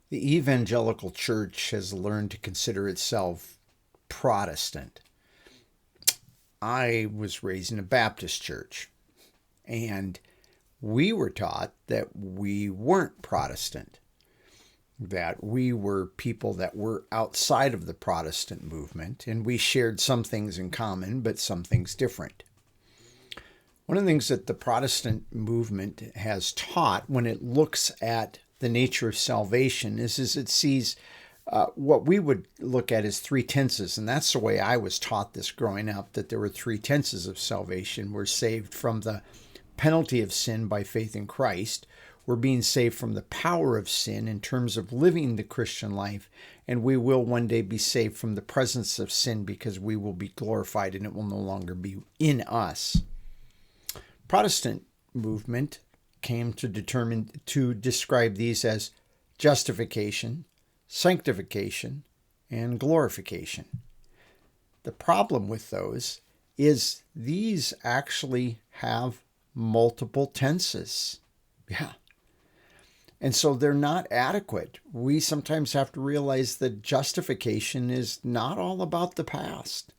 The evangelical church has learned to consider itself Protestant. I was raised in a Baptist church, and we were taught that we weren't Protestant, that we were people that were outside of the Protestant movement, and we shared some things in common, but some things different. One of the things that the Protestant movement has taught when it looks at the nature of salvation is it sees what we would look at as three tenses. And that's the way I was taught this growing up, that there were three tenses of salvation. We're saved from the penalty of sin by faith in Christ. We're being saved from the power of sin in terms of living the Christian life. And we will one day be saved from the presence of sin because we will be glorified and it will no longer be in us. Protestant movement came to describe these as justification, sanctification, and glorification. The problem with those is these actually have multiple tenses. Yeah. And so they're not adequate. We sometimes have to realize that justification is not all about the past,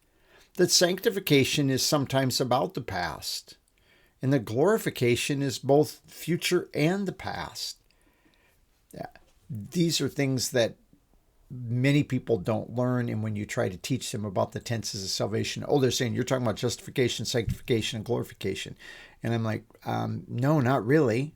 that sanctification is sometimes about the past, and the glorification is both future and the past. These are things that many people don't learn, and when you try to teach them about the tenses of salvation, they're saying you're talking about justification, sanctification, and glorification. And I'm like, no, not really.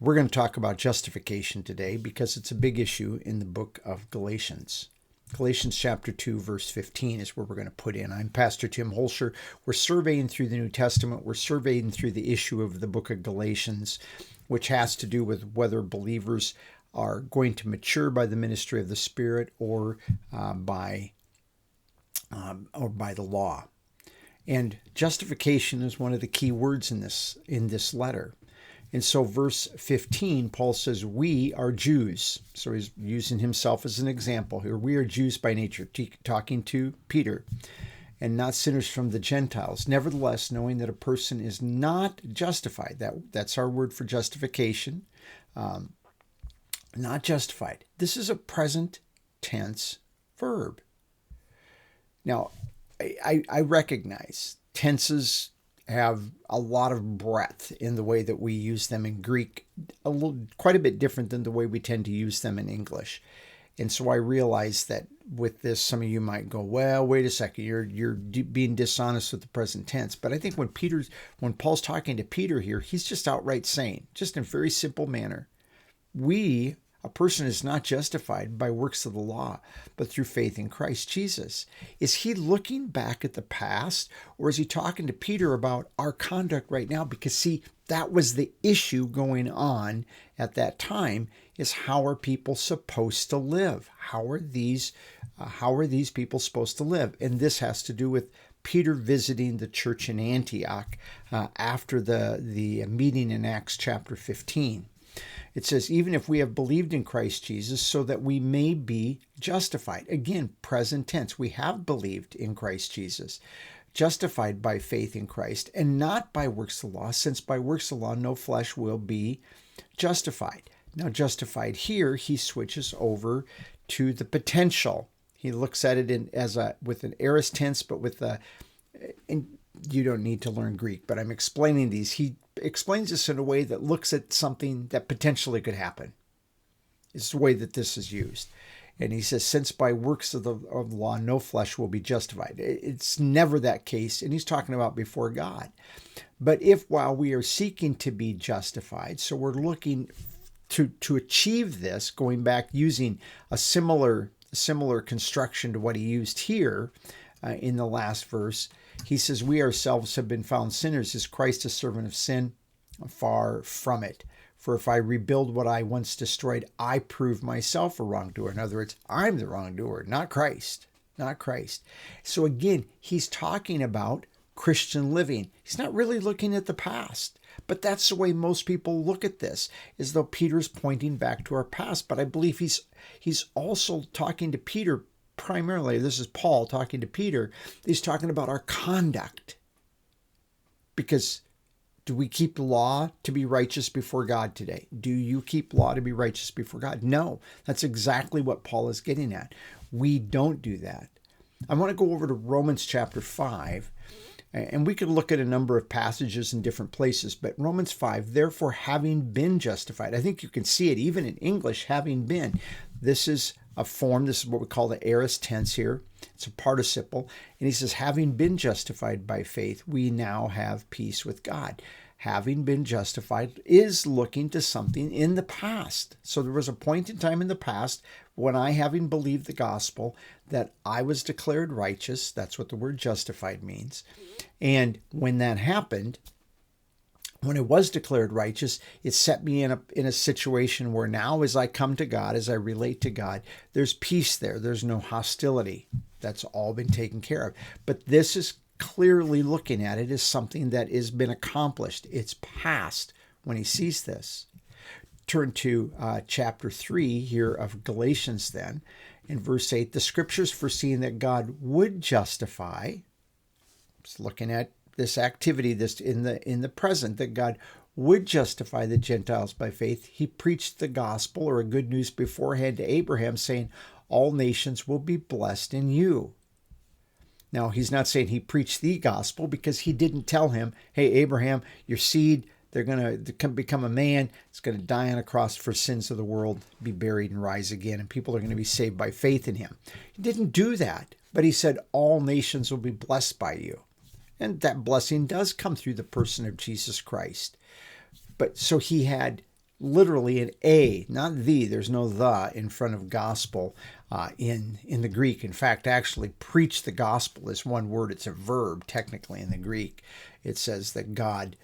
We're going to talk about justification today because it's a big issue in the book of Galatians. Galatians chapter 2, verse 15 is where we're going to put in. I'm Pastor Tim Holscher. We're surveying through the New Testament. We're surveying through the issue of the book of Galatians, which has to do with whether believers are going to mature by the ministry of the Spirit or by the law. And justification is one of the key words in this letter. And so verse 15, Paul says, we are Jews. So he's using himself as an example here. We are Jews by nature, talking to Peter, and not sinners from the Gentiles. Nevertheless, knowing that a person is not justified, that's our word for justification, not justified. This is a present tense verb. Now, I recognize tenses have a lot of breadth in the way that we use them in Greek, quite a bit different than the way we tend to use them in English. And so I realize that with this, some of you might go, well, wait a second, you're being dishonest with the present tense. But I think when Paul's talking to Peter here, he's just outright saying, just in a very simple manner, a person is not justified by works of the law, but through faith in Christ Jesus. Is he looking back at the past, or is he talking to Peter about our conduct right now? Because see, that was the issue going on at that time, is how are people supposed to live? How are these people supposed to live? And this has to do with Peter visiting the church in Antioch after the meeting in Acts chapter 15. It says, even if we have believed in Christ Jesus so that we may be justified. Again, present tense. We have believed in Christ Jesus, justified by faith in Christ, and not by works of the law, since by works of the law no flesh will be justified. Now, justified here, he switches over to the potential. He looks at it with an aorist tense, but and you don't need to learn Greek, but I'm explaining these. He explains this in a way that looks at something that potentially could happen. It's the way that this is used. And he says, since by works of the law, no flesh will be justified. It's never that case. And he's talking about before God. But if while we are seeking to be justified, so we're looking to achieve this, going back using a similar construction to what he used here in the last verse, he says, we ourselves have been found sinners. Is Christ a servant of sin? Far from it. For if I rebuild what I once destroyed, I prove myself a wrongdoer. In other words, I'm the wrongdoer, not Christ. Not Christ. So again, he's talking about Christian living. He's not really looking at the past. But that's the way most people look at this, as though Peter's pointing back to our past. But I believe he's also talking to Peter primarily. This is Paul talking to Peter. He's talking about our conduct. Because Do we keep law to be righteous before God today? Do you keep law to be righteous before God? No, that's exactly what Paul is getting at. We don't do that. I want to go over to Romans chapter 5, and we could look at a number of passages in different places, but Romans 5, therefore having been justified. I think you can see it even in English, having been. This is a form, this is what we call the aorist tense here. It's a participle. And he says, having been justified by faith, we now have peace with God. Having been justified is looking to something in the past. So there was a point in time in the past when I, having believed the gospel, that I was declared righteous. That's what the word justified means. And when that happened, when I was declared righteous, it set me in a situation where now as I come to God, as I relate to God, there's peace there. There's no hostility. That's all been taken care of. But this is clearly looking at it as something that has been accomplished. It's past when he sees this. Turn to chapter 3 here of Galatians then. In verse 8, the scriptures foreseeing that God would justify, just looking at this activity, this in the present, that God would justify the Gentiles by faith. He preached the gospel or a good news beforehand to Abraham, saying, all nations will be blessed in you. Now, he's not saying he preached the gospel because he didn't tell him, hey, Abraham, your seed, they're going to become a man. It's going to die on a cross for sins of the world, be buried and rise again, and people are going to be saved by faith in him. He didn't do that, but he said all nations will be blessed by you. And that blessing does come through the person of Jesus Christ. But so he had literally an A, not the, there's no the in front of gospel in the Greek. In fact, actually, preach the gospel is one word. It's a verb, technically, in the Greek. It says that God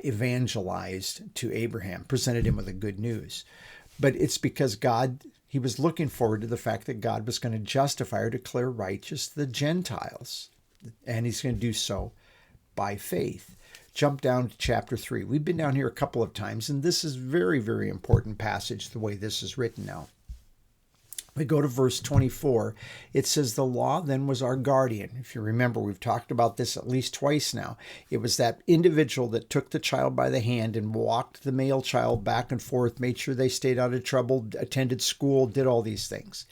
evangelized to Abraham, presented him with the good news. But it's because he was looking forward to the fact that God was going to justify or declare righteous the Gentiles. And he's going to do so by faith. Jump down to chapter 3. We've been down here a couple of times, and this is very, very important passage, the way this is written now. We go to verse 24. It says, the law then was our guardian. If you remember, we've talked about this at least twice now. It was that individual that took the child by the hand and walked the male child back and forth, made sure they stayed out of trouble, attended school, did all these things.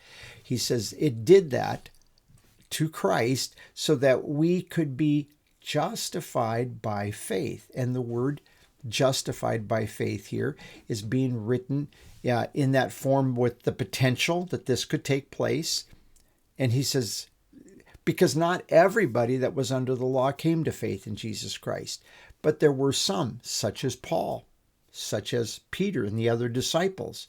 He says it did that to Christ so that we could be justified by faith. And the word justified by faith here is being written in that form with the potential that this could take place. And he says, because not everybody that was under the law came to faith in Jesus Christ, but there were some, such as Paul, such as Peter and the other disciples.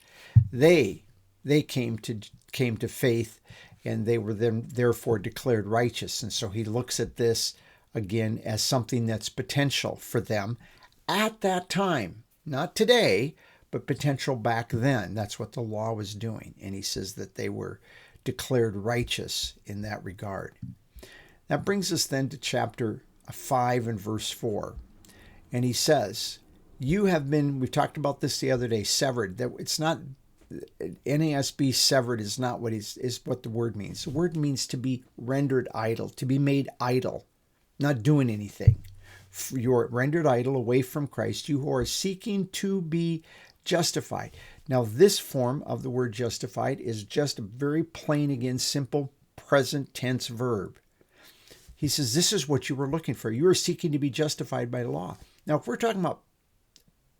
They came to faith, and they were then therefore declared righteous. And so he looks at this again as something that's potential for them at that time, not today, but potential back then. That's what the law was doing. And he says that they were declared righteous in that regard. That brings us then to chapter 5 and verse 4. And he says, you have been, we talked about this the other day, severed. That it's not, NASB severed is not what is what the word means. The word means to be rendered idle, to be made idle, not doing anything. You're rendered idle away from Christ, you who are seeking to be justified. Now, this form of the word justified is just a very plain, again, simple present tense verb. He says, this is what you were looking for. You were seeking to be justified by law. Now, if we're talking about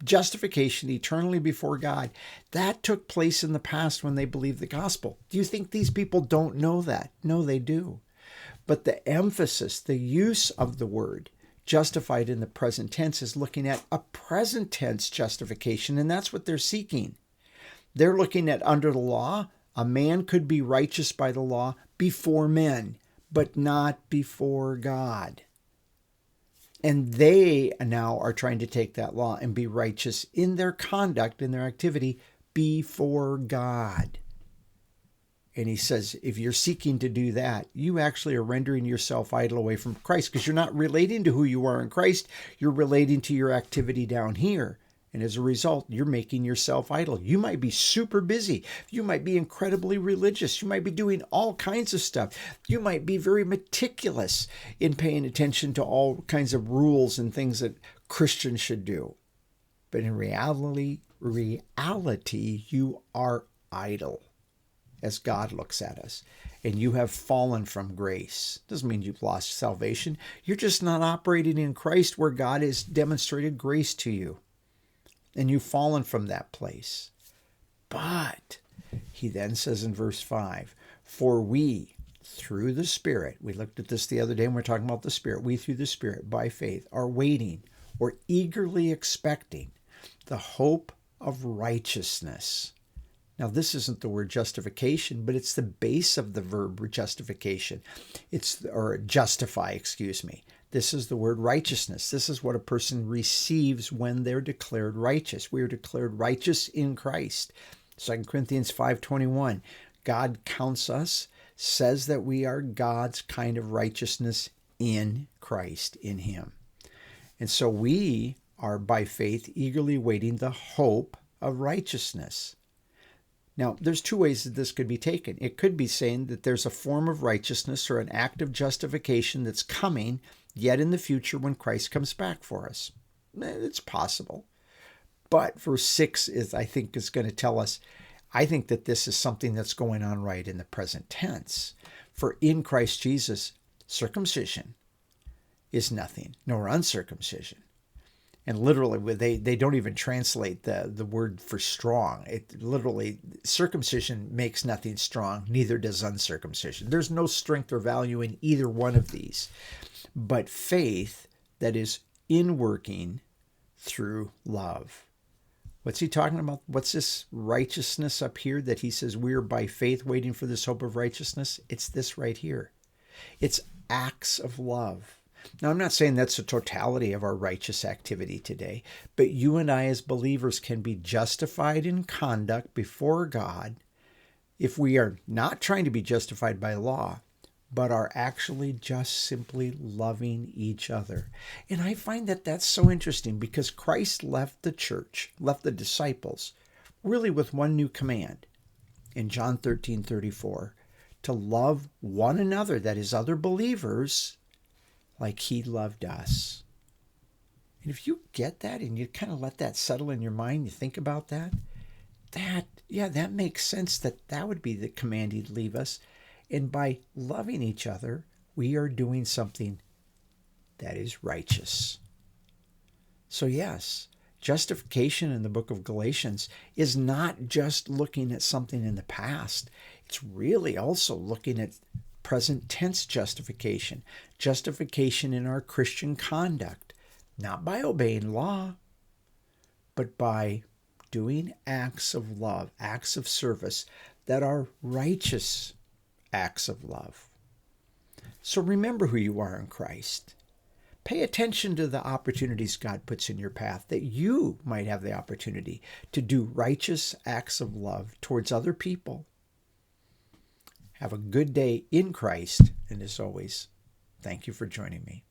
justification eternally before God, that took place in the past when they believed the gospel. Do you think these people don't know that? No, they do. But the emphasis, the use of the word justified in the present tense is looking at a present tense justification, and that's what they're seeking. They're looking at under the law, a man could be righteous by the law before men, but not before God. And they now are trying to take that law and be righteous in their conduct, in their activity, before God. And he says, if you're seeking to do that, you actually are rendering yourself idle away from Christ, because you're not relating to who you are in Christ. You're relating to your activity down here. And as a result, you're making yourself idle. You might be super busy. You might be incredibly religious. You might be doing all kinds of stuff. You might be very meticulous in paying attention to all kinds of rules and things that Christians should do. But in reality, you are idle as God looks at us. And you have fallen from grace. Doesn't mean you've lost salvation. You're just not operating in Christ where God has demonstrated grace to you. And you've fallen from that place. But he then says in verse 5, for we, through the Spirit, we looked at this the other day when we were talking about the Spirit, we through the Spirit, by faith, are waiting or eagerly expecting the hope of righteousness. Now, this isn't the word justification, but it's the base of the verb justification. Or justify, excuse me. This is the word righteousness. This is what a person receives when they're declared righteous. We are declared righteous in Christ. 2 Corinthians 5:21, God counts us, says that we are God's kind of righteousness in Christ, in him. And so we are by faith eagerly waiting the hope of righteousness. Now, there's two ways that this could be taken. It could be saying that there's a form of righteousness or an act of justification that's coming yet in the future when Christ comes back for us. It's possible. But verse 6 I think is going to tell us, I think that this is something that's going on right in the present tense. For in Christ Jesus, circumcision is nothing, nor uncircumcision. And literally, they don't even translate the word for strong. It literally, circumcision makes nothing strong, neither does uncircumcision. There's no strength or value in either one of these. But faith that is in working through love. What's he talking about? What's this righteousness up here that he says we're by faith waiting for this hope of righteousness? It's this right here. It's acts of love. Now, I'm not saying that's the totality of our righteous activity today, but you and I as believers can be justified in conduct before God if we are not trying to be justified by law, but are actually just simply loving each other. And I find that that's so interesting because Christ left the church, left the disciples, really with one new command in John 13:34, to love one another, that is other believers, like he loved us. And if you get that and you kind of let that settle in your mind, you think about that makes sense that would be the command he'd leave us. And by loving each other, we are doing something that is righteous. So yes, justification in the book of Galatians is not just looking at something in the past. It's really also looking at present tense justification, justification in our Christian conduct, not by obeying law, but by doing acts of love, acts of service that are righteous acts of love. So remember who you are in Christ. Pay attention to the opportunities God puts in your path that you might have the opportunity to do righteous acts of love towards other people. Have a good day in Christ, and as always, thank you for joining me.